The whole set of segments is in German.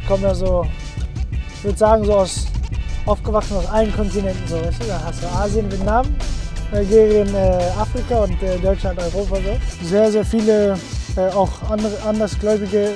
komme ja so, ich würde sagen, so aufgewachsen aus allen Kontinenten. So, weißt du? Da hast du Asien, Vietnam, Algerien, Afrika und Deutschland, Europa. So. Sehr, sehr viele auch andersgläubige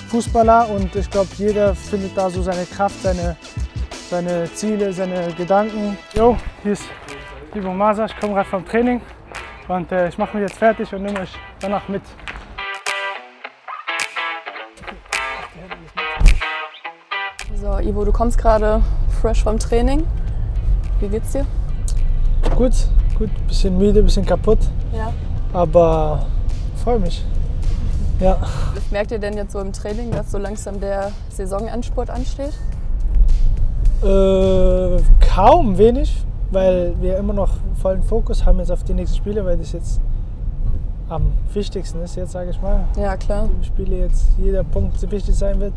Fußballer und ich glaube, jeder findet da so seine Kraft, seine Ziele, seine Gedanken. Jo, hier ist Ivo Masa, ich komme gerade vom Training und ich mache mich jetzt fertig und nehme euch danach mit. So, Ivo, du kommst gerade fresh vom Training. Wie geht's dir? Gut, bisschen müde, bisschen kaputt, Ja. aber freue mich. Ja. Merkt ihr denn jetzt so im Training, dass so langsam der Saisonendspurt ansteht? Kaum wenig, weil wir immer noch vollen Fokus haben jetzt auf die nächsten Spiele, weil das jetzt am wichtigsten ist, jetzt sage ich mal. Ja, klar. Die Spiele jetzt, jeder Punkt so wichtig sein wird,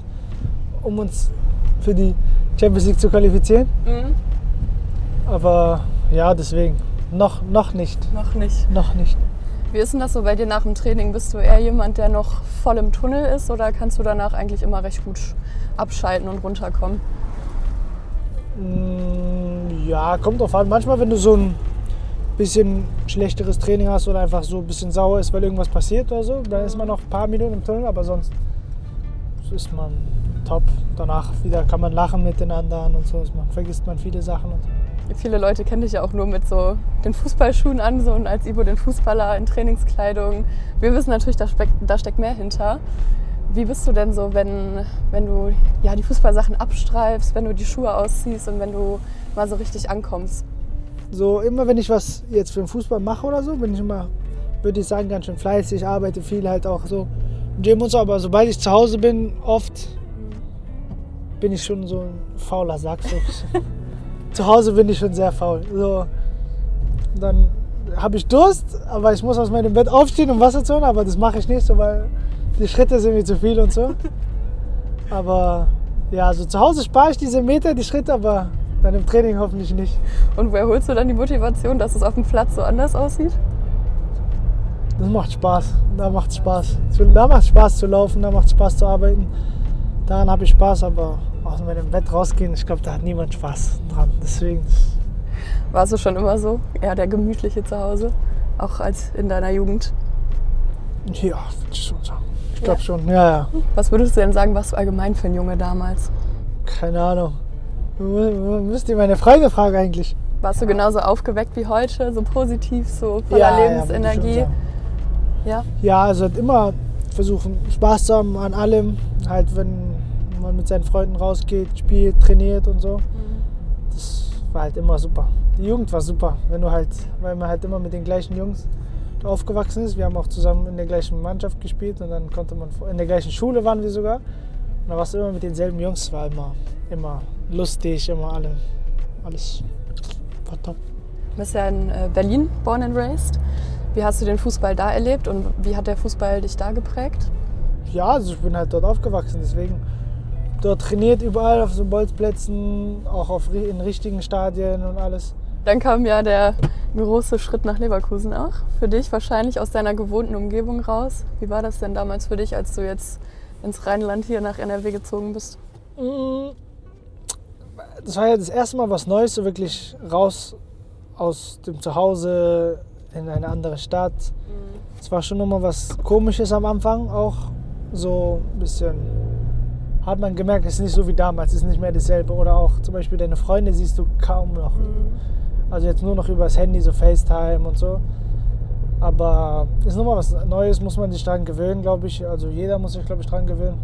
um uns für die Champions League zu qualifizieren. Mhm. Aber ja, deswegen noch nicht. Noch nicht. Noch nicht. Wie ist denn das so bei dir nach dem Training? Bist du eher jemand, der noch voll im Tunnel ist oder kannst du danach eigentlich immer recht gut abschalten und runterkommen? Ja, kommt drauf an. Manchmal, wenn du so ein bisschen schlechteres Training hast oder einfach so ein bisschen sauer ist, weil irgendwas passiert oder so, dann ist man noch ein paar Minuten im Tunnel, aber sonst ist man top. Danach wieder kann man lachen mit den anderen und so, vergisst man viele Sachen. Und so. Viele Leute kennen dich ja auch nur mit so den Fußballschuhen an, so und als Ivo den Fußballer in Trainingskleidung. Wir wissen natürlich, da steckt mehr hinter. Wie bist du denn so, wenn du ja, die Fußballsachen abstreifst, wenn du die Schuhe ausziehst und wenn du mal so richtig ankommst? So immer, wenn ich was jetzt für den Fußball mache oder so, bin ich immer, würde ich sagen, ganz schön fleißig, arbeite viel halt auch so im Gym und so. Aber sobald ich zu Hause bin, oft bin ich schon so ein fauler Sack. So. Zu Hause bin ich schon sehr faul. So, dann habe ich Durst, aber ich muss aus meinem Bett aufstehen, um Wasser zu holen, aber das mache ich nicht so, weil die Schritte sind mir zu viel und so. Aber ja, so zu Hause spare ich diese Meter, die Schritte, aber dann im Training hoffentlich nicht. Und woher holst du dann die Motivation, dass es auf dem Platz so anders aussieht? Das macht Spaß. Da macht es Spaß. Da macht Spaß zu laufen, da macht Spaß zu arbeiten. Daran habe ich Spaß, aber aus meinem Bett rausgehen, ich glaube, da hat niemand Spaß dran. Deswegen. Warst du schon immer so? Eher der Gemütliche zu Hause? Auch als in deiner Jugend? Ja, würde ich schon sagen. Ich glaube schon, ja. Was würdest du denn sagen, warst du allgemein für ein Junge damals? Keine Ahnung. Müsst ihr meine Freunde fragen eigentlich. Warst du genauso aufgeweckt wie heute? So positiv, so voller Lebensenergie? Ja, ja? Ja, also halt immer versuchen, Spaß zu haben an allem. Halt, wenn man mit seinen Freunden rausgeht, spielt, trainiert und so. Das war halt immer super. Die Jugend war super, weil man halt immer mit den gleichen Jungs aufgewachsen ist. Wir haben auch zusammen in der gleichen Mannschaft gespielt und dann konnte man, in der gleichen Schule waren wir sogar. Und da warst du immer mit denselben Jungs, es war immer lustig, immer alles war top. Du bist ja in Berlin born and raised. Wie hast du den Fußball da erlebt und wie hat der Fußball dich da geprägt? Ja, also ich bin halt dort aufgewachsen, deswegen dort trainiert überall auf so Bolzplätzen, auch in richtigen Stadien und alles. Dann kam ja der große Schritt nach Leverkusen auch. Für dich wahrscheinlich aus deiner gewohnten Umgebung raus. Wie war das denn damals für dich, als du jetzt ins Rheinland hier nach NRW gezogen bist? Das war ja das erste Mal was Neues, so wirklich raus aus dem Zuhause in eine andere Stadt. Es war schon nochmal was Komisches am Anfang, auch so ein bisschen, hat man gemerkt, es ist nicht so wie damals, es ist nicht mehr dasselbe. Oder auch zum Beispiel deine Freunde siehst du kaum noch. Also jetzt nur noch übers Handy, so FaceTime und so. Aber es ist nochmal was Neues, muss man sich dran gewöhnen, glaube ich. Also jeder muss sich, glaube ich, dran gewöhnen.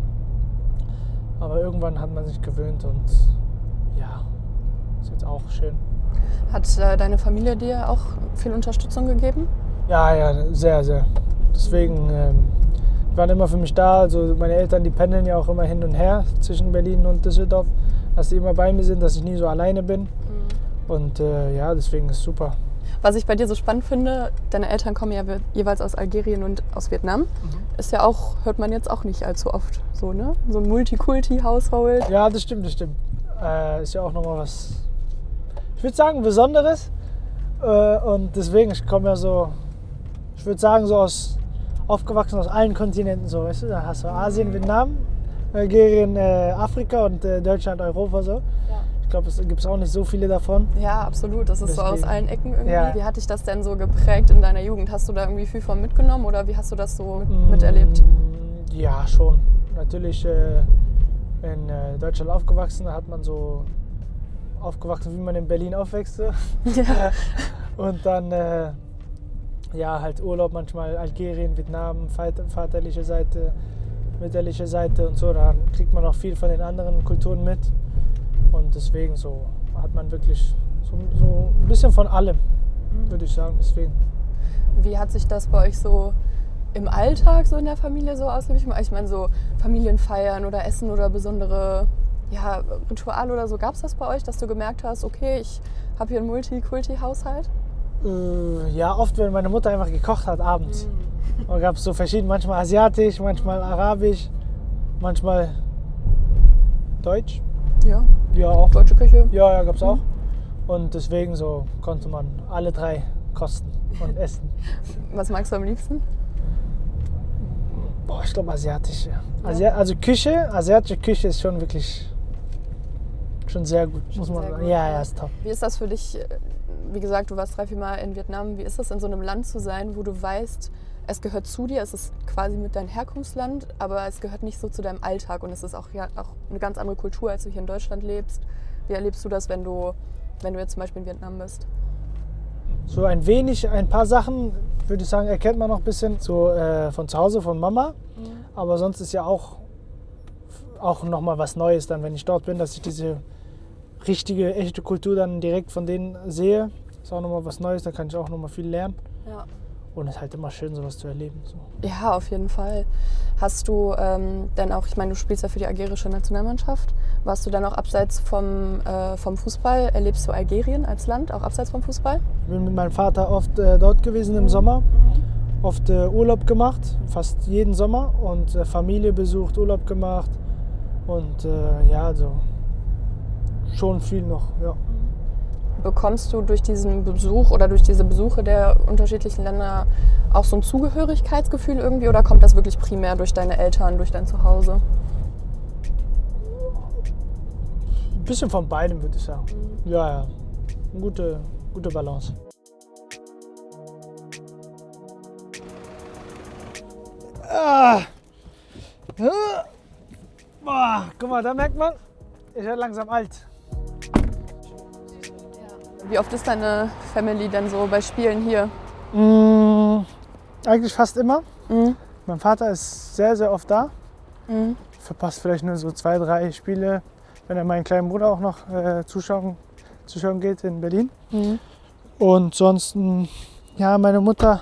Aber irgendwann hat man sich gewöhnt und ja, ist jetzt auch schön. Hat deine Familie dir auch viel Unterstützung gegeben? Ja, sehr, sehr. Deswegen, die waren immer für mich da. Also meine Eltern, die pendeln ja auch immer hin und her zwischen Berlin und Düsseldorf. Dass sie immer bei mir sind, dass ich nie so alleine bin. Und ja, deswegen ist es super. Was ich bei dir so spannend finde, deine Eltern kommen ja jeweils aus Algerien und aus Vietnam. Ist ja auch, hört man jetzt auch nicht allzu oft so, ne? So ein Multikulti-Household. Ja, das stimmt. Ist ja auch nochmal was, ich würde sagen, Besonderes. Und deswegen, ich komme ja so, ich würde sagen, aufgewachsen aus allen Kontinenten. So, weißt du? Da hast du Asien, Vietnam, Algerien Afrika und Deutschland Europa so. Ja. Ich glaube, es gibt auch nicht so viele davon. Ja, absolut. Das ist so aus Deswegen. allen Ecken irgendwie. Ja. Wie hat dich das denn so geprägt in deiner Jugend? Hast du da irgendwie viel von mitgenommen oder wie hast du das so miterlebt? Ja, schon. Natürlich in Deutschland aufgewachsen, da hat man so aufgewachsen, wie man in Berlin aufwächst. So. Ja. Und dann ja, halt Urlaub, manchmal Algerien, Vietnam, vaterliche Seite, mütterliche Seite und so. Da kriegt man auch viel von den anderen Kulturen mit. Und deswegen so hat man wirklich so ein bisschen von allem, würde ich sagen. Deswegen. Wie hat sich das bei euch so im Alltag so in der Familie so ausgelebt? Ich meine so Familienfeiern oder Essen oder besondere Rituale oder so. Gab es das bei euch, dass du gemerkt hast, okay, ich habe hier einen Multikulti-Haushalt? Ja, oft, wenn meine Mutter einfach gekocht hat abends. Da gab es so verschiedene, manchmal asiatisch, manchmal arabisch, manchmal deutsch. Ja. Ja, auch. Deutsche Küche? Ja, gab es auch. Und deswegen so konnte man alle drei kosten und essen. Was magst du am liebsten? Boah, ich glaube asiatisch. Ja. Also asiatische Küche ist schon wirklich schon sehr gut, muss man sehr sagen. gut, Ja, ja. ja, ist top. Wie ist das für dich? Wie gesagt, du warst 3-4 Mal in Vietnam. Wie ist das, in so einem Land zu sein, wo du weißt, es gehört zu dir, es ist quasi mit deinem Herkunftsland, aber es gehört nicht so zu deinem Alltag und es ist auch eine ganz andere Kultur, als du hier in Deutschland lebst. Wie erlebst du das, wenn du jetzt zum Beispiel in Vietnam bist? So ein paar Sachen, würde ich sagen, erkennt man noch ein bisschen so von zu Hause, von Mama. Aber sonst ist ja auch nochmal was Neues dann, wenn ich dort bin, dass ich diese richtige, echte Kultur dann direkt von denen sehe. Ist auch nochmal was Neues, da kann ich auch nochmal viel lernen. Ja. Und es ist halt immer schön, sowas zu erleben. So. Ja, auf jeden Fall. Hast du dann auch, ich meine, du spielst ja für die algerische Nationalmannschaft. Warst du dann auch abseits vom Fußball? Erlebst du Algerien als Land, auch abseits vom Fußball? Ich bin mit meinem Vater oft dort gewesen im Sommer. Oft Urlaub gemacht, fast jeden Sommer. Und Familie besucht, Urlaub gemacht. Und ja, also schon viel noch, ja. Bekommst du durch diesen Besuch oder durch diese Besuche der unterschiedlichen Länder auch so ein Zugehörigkeitsgefühl irgendwie oder kommt das wirklich primär durch deine Eltern, durch dein Zuhause? Ein bisschen von beidem, würde ich sagen. Ja, ja. Eine gute Balance. Boah, guck mal, da merkt man, ich werde langsam alt. Wie oft ist deine Family denn so bei Spielen hier? Eigentlich fast immer. Mhm. Mein Vater ist sehr, sehr oft da. Mhm. Verpasst vielleicht nur so 2, 3 Spiele, wenn er meinen kleinen Bruder auch noch zuschauen geht in Berlin. Mhm. Und sonst, ja, meine Mutter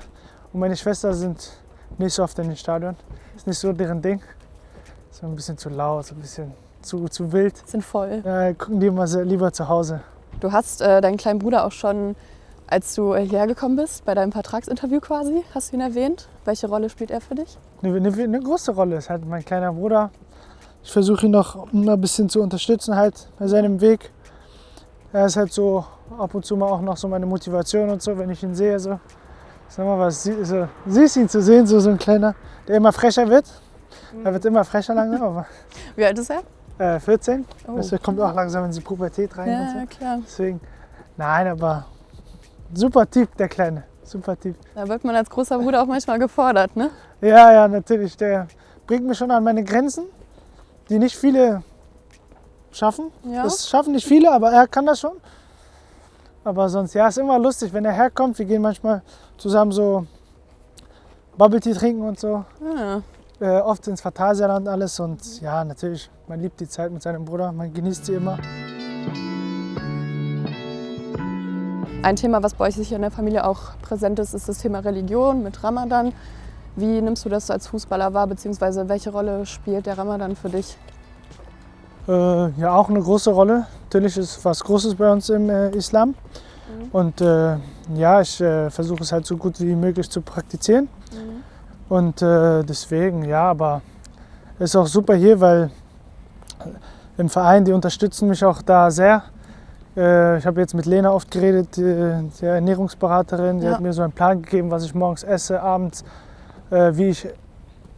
und meine Schwester sind nicht so oft in den Stadion. Ist nicht so deren Ding. So ein bisschen zu laut, so ein bisschen zu wild. Sind voll. Gucken die immer lieber zu Hause. Du hast deinen kleinen Bruder auch schon, als du hierher gekommen bist, bei deinem Vertragsinterview quasi, hast du ihn erwähnt. Welche Rolle spielt er für dich? Eine große Rolle ist halt mein kleiner Bruder. Ich versuche ihn noch ein bisschen zu unterstützen halt bei seinem Weg. Er ist halt so ab und zu mal auch noch so meine Motivation und so, wenn ich ihn sehe. So. Ist immer was süß, ihn zu sehen, so ein kleiner, der immer frecher wird. Er wird immer frecher langsam. Aber Wie alt ist er? 14. Oh. Also er kommt auch langsam in die Pubertät rein. Und so. Ja, klar. Deswegen, nein, aber super Typ, der Kleine. Super Typ. Da wird man als großer Bruder auch manchmal gefordert, ne? Ja, natürlich. Der bringt mich schon an meine Grenzen, die nicht viele schaffen. Ja. Das schaffen nicht viele, aber er kann das schon. Aber sonst, ja, ist immer lustig, wenn er herkommt. Wir gehen manchmal zusammen so Bubble Tea trinken und so. Ja. Oft ins Phantasialand alles und ja, natürlich, man liebt die Zeit mit seinem Bruder, man genießt sie immer. Ein Thema, was bei euch sicher in der Familie auch präsent ist, ist das Thema Religion mit Ramadan. Wie nimmst du das als Fußballer wahr, beziehungsweise welche Rolle spielt der Ramadan für dich? Ja, auch eine große Rolle. Natürlich ist was Großes bei uns im Islam. Und ja, ich versuche es halt so gut wie möglich zu praktizieren. Und deswegen, ja, aber es ist auch super hier, weil im Verein, die unterstützen mich auch da sehr. Ich habe jetzt mit Lena oft geredet, die Ernährungsberaterin, die hat mir so einen Plan gegeben, was ich morgens esse, abends, wie ich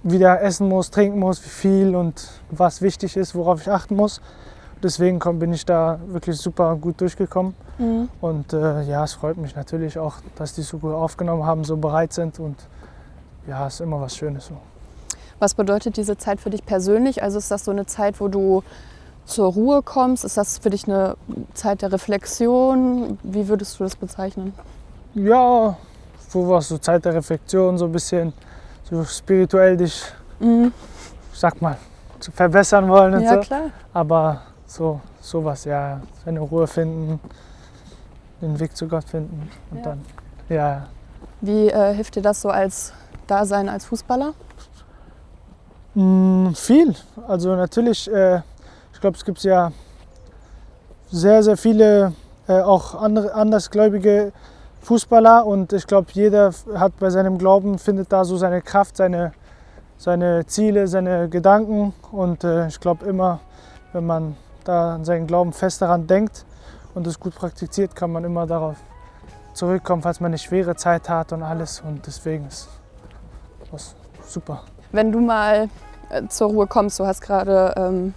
wieder essen muss, trinken muss, wie viel und was wichtig ist, worauf ich achten muss. Deswegen bin ich da wirklich super gut durchgekommen. Und ja, es freut mich natürlich auch, dass die so gut aufgenommen haben, so bereit sind und ja, ist immer was Schönes so. Was bedeutet diese Zeit für dich persönlich? Also ist das so eine Zeit, wo du zur Ruhe kommst? Ist das für dich eine Zeit der Reflexion? Wie würdest du das bezeichnen? Ja, wo war so Zeit der Reflexion, so ein bisschen so spirituell dich, ich sag mal, zu verbessern wollen und Ja, so. klar. Aber sowas, ja, seine Ruhe finden, den Weg zu Gott finden und Ja. dann, ja. Wie hilft dir das so als Dasein als Fußballer? Viel. Also natürlich, ich glaube, es gibt ja sehr, sehr viele auch andersgläubige Fußballer und ich glaube, jeder hat bei seinem Glauben, findet da so seine Kraft, seine Ziele, seine Gedanken und ich glaube immer, wenn man da an seinen Glauben fest daran denkt und es gut praktiziert, kann man immer darauf zurückkommen, falls man eine schwere Zeit hat und alles und deswegen ist das super. Wenn du mal zur Ruhe kommst, du hast gerade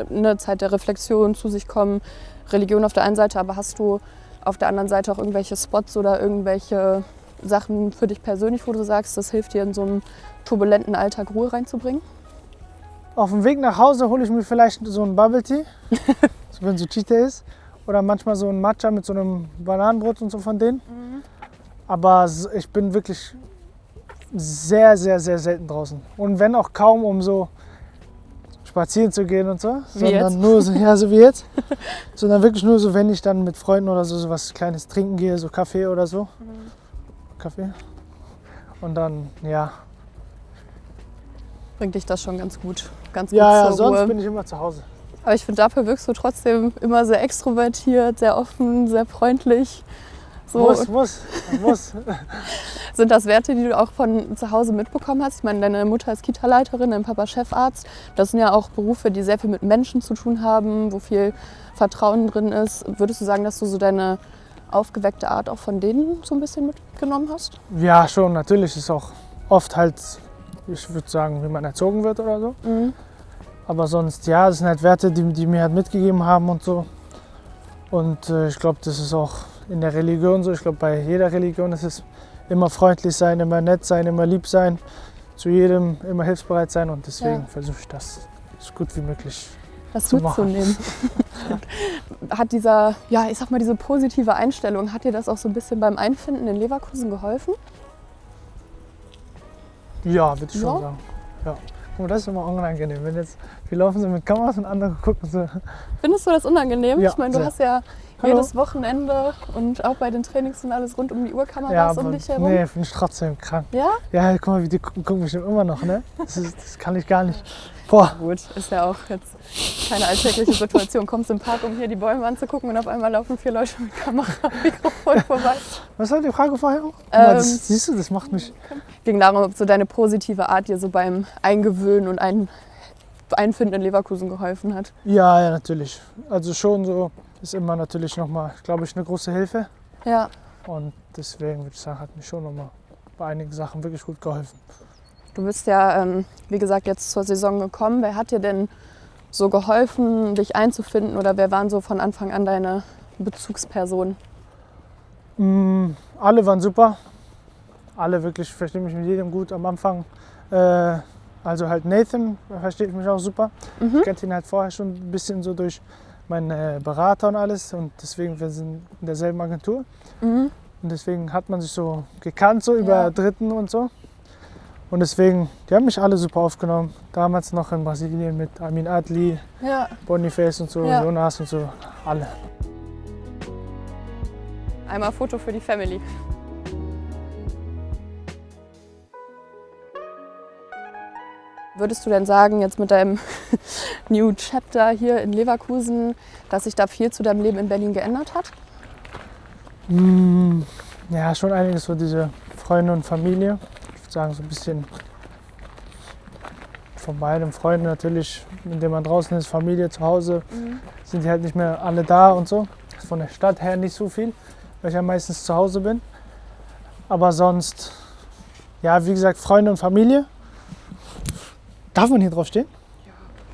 eine Zeit der Reflexion, zu sich kommen, Religion auf der einen Seite, aber hast du auf der anderen Seite auch irgendwelche Spots oder irgendwelche Sachen für dich persönlich, wo du sagst, das hilft dir in so einem turbulenten Alltag Ruhe reinzubringen? Auf dem Weg nach Hause hole ich mir vielleicht so einen Bubble Tea, so wenn so Cheat Day ist. Oder manchmal so ein Matcha mit so einem Bananenbrot und so von denen. Aber ich bin wirklich sehr, sehr, sehr selten draußen. Und wenn auch kaum, um so spazieren zu gehen und so. Wie sondern jetzt? nur so, ja, so wie jetzt. Sondern wirklich nur so, wenn ich dann mit Freunden oder so was Kleines trinken gehe, so Kaffee oder so. Kaffee. Und dann, ja. Bringt dich das schon ganz gut Ja, zur sonst Ruhe. bin ich immer zu Hause. Aber ich finde, dafür wirkst du trotzdem immer sehr extrovertiert, sehr offen, sehr freundlich. So, Muss. sind das Werte, die du auch von zu Hause mitbekommen hast? Ich meine, deine Mutter ist Kita-Leiterin, dein Papa Chefarzt. Das sind ja auch Berufe, die sehr viel mit Menschen zu tun haben, wo viel Vertrauen drin ist. Würdest du sagen, dass du so deine aufgeweckte Art auch von denen so ein bisschen mitgenommen hast? Ja, schon. Natürlich ist auch oft halt, ich würde sagen, wie man erzogen wird oder so. Aber sonst, ja, das sind halt Werte, die mir halt mitgegeben haben und so. Und ich glaube, das ist auch in der Religion so. Ich glaube, bei jeder Religion ist es immer freundlich sein, immer nett sein, immer lieb sein, zu jedem immer hilfsbereit sein. Und deswegen versuche ich das so gut wie möglich Das zu machen. mitzunehmen. Hat dieser, ja, ich sag mal, diese positive Einstellung, hat dir das auch so ein bisschen beim Einfinden in Leverkusen geholfen? Ja, würde ich Ja? schon sagen. Ja. Guck mal, das ist immer unangenehm. Wenn jetzt, wir laufen so mit Kameras und andere gucken so. Findest du das unangenehm? Ja, Ich meine, du sehr. hast ja Hallo. jedes Wochenende und auch bei den Trainings und alles rund um die Uhr Ja, Kameras um aber dich herum. nee, finde ich trotzdem krank. Ja? Ja, guck mal, wie die gucken bestimmt immer noch, ne? Das kann ich gar nicht. Boah. Gut, ist ja auch jetzt keine alltägliche Situation. Kommst im Park, um hier die Bäume anzugucken und auf einmal laufen 4 Leute mit Kamera und Mikrofon vorbei. Was war die Frage vorher? Guck mal, das, siehst du, das macht mich. Ging darum, ob so deine positive Art dir so beim Eingewöhnen und Einfinden in Leverkusen geholfen hat. Ja, natürlich. Also schon so ist immer natürlich nochmal, glaube ich, eine große Hilfe. Ja. Und deswegen würde ich sagen, hat mir schon nochmal bei einigen Sachen wirklich gut geholfen. Du bist ja, wie gesagt, jetzt zur Saison gekommen. Wer hat dir denn so geholfen, dich einzufinden oder wer waren so von Anfang an deine Bezugspersonen? Alle waren super. Alle wirklich, ich verstehe mich mit jedem gut am Anfang. Also halt Nathan, verstehe ich mich auch super. Ich kannte ihn halt vorher schon ein bisschen so durch meinen Berater und alles. Und deswegen, wir sind in derselben Agentur. Und deswegen hat man sich so gekannt, so über Dritten und so. Und deswegen, die haben mich alle super aufgenommen. Damals noch in Brasilien mit Amin Adli, Ja. Boniface und so, Ja. Jonas und so, alle. Einmal Foto für die Family. Würdest du denn sagen, jetzt mit deinem New Chapter hier in Leverkusen, dass sich da viel zu deinem Leben in Berlin geändert hat? Ja, schon einiges, so diese Freunde und Familie. Ich würde sagen, so ein bisschen von beiden Freunden natürlich, indem man draußen ist, Familie zu Hause, sind die halt nicht mehr alle da und so. Von der Stadt her nicht so viel, weil ich ja meistens zu Hause bin. Aber sonst, ja, wie gesagt, Freunde und Familie. Darf man hier drauf stehen?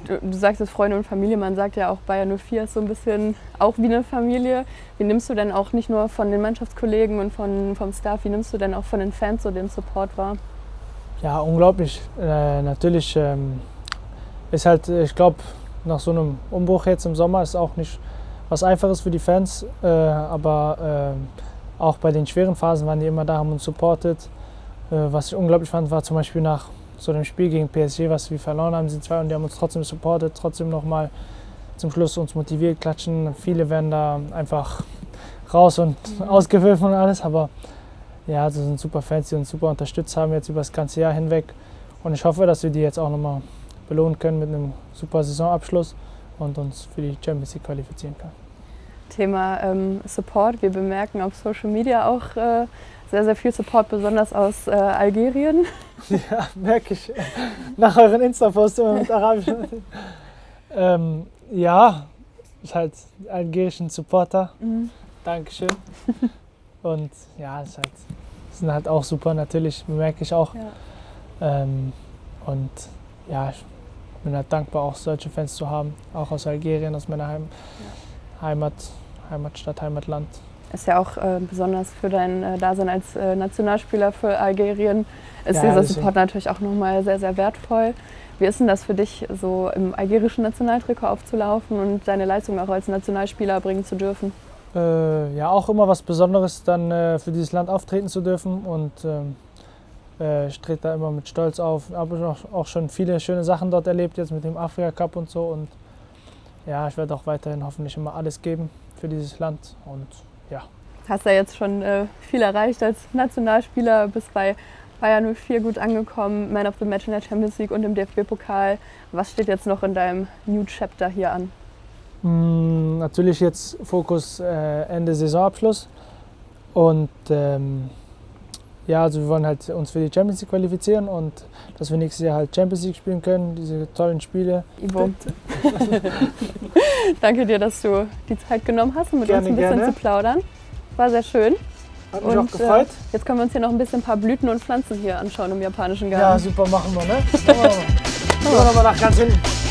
Du sagst es Freunde und Familie, man sagt ja auch Bayern 04 ist so ein bisschen auch wie eine Familie. Wie nimmst du denn auch nicht nur von den Mannschaftskollegen und vom Staff, wie nimmst du denn auch von den Fans so den Support wahr? Ja, unglaublich. Natürlich ist halt, ich glaube, nach so einem Umbruch jetzt im Sommer ist auch nicht was Einfaches für die Fans, aber auch bei den schweren Phasen waren die immer da, haben uns supportet. Was ich unglaublich fand, war zum Beispiel nach so einem Spiel gegen PSG, was wir verloren haben, sind zwei und die haben uns trotzdem supportet, trotzdem nochmal zum Schluss uns motiviert, klatschen. Viele werden da einfach raus und ausgewürfen und alles, aber ja, das sind super Fans, die uns super unterstützt haben jetzt über das ganze Jahr hinweg und ich hoffe, dass wir die jetzt auch nochmal belohnen können mit einem super Saisonabschluss und uns für die Champions League qualifizieren können. Thema Support, wir bemerken auf Social Media auch sehr, sehr viel Support, besonders aus Algerien. Ja, merke ich. Nach euren Insta-Posts immer mit arabischen. Ja, ist halt algerischen Supporter. Dankeschön. Und ja, ist halt, sind halt auch super, natürlich, bemerke ich auch. Ja. Und ja, ich bin halt dankbar, auch solche Fans zu haben, auch aus Algerien, aus meiner Heimatstadt, Heimatland. Ist ja auch besonders für dein Dasein als Nationalspieler für Algerien ist ja, dieser Support natürlich auch nochmal sehr, sehr wertvoll. Wie ist denn das für dich, so im algerischen Nationaltrikot aufzulaufen und deine Leistung auch als Nationalspieler bringen zu dürfen? Ja, auch immer was Besonderes, dann für dieses Land auftreten zu dürfen und ich trete da immer mit Stolz auf. Ich habe auch schon viele schöne Sachen dort erlebt, jetzt mit dem Afrika Cup und so und ja, ich werde auch weiterhin hoffentlich immer alles geben für dieses Land und ja. Hast ja jetzt schon viel erreicht als Nationalspieler, bist bei Bayern 04 gut angekommen, Man of the Match in der Champions League und im DFB-Pokal. Was steht jetzt noch in deinem New Chapter hier an? Natürlich jetzt Fokus Ende Saisonabschluss und ja, also wir wollen halt uns für die Champions League qualifizieren und dass wir nächstes Jahr halt Champions League spielen können, diese tollen Spiele. Ivo. Danke dir, dass du die Zeit genommen hast, um mit uns ein bisschen zu plaudern. War sehr schön. Hat mich auch gefreut. Jetzt können wir uns hier noch ein bisschen ein paar Blüten und Pflanzen hier anschauen im japanischen Garten. Ja, super, machen wir, ne? Machen wir mal nach ganz hinten.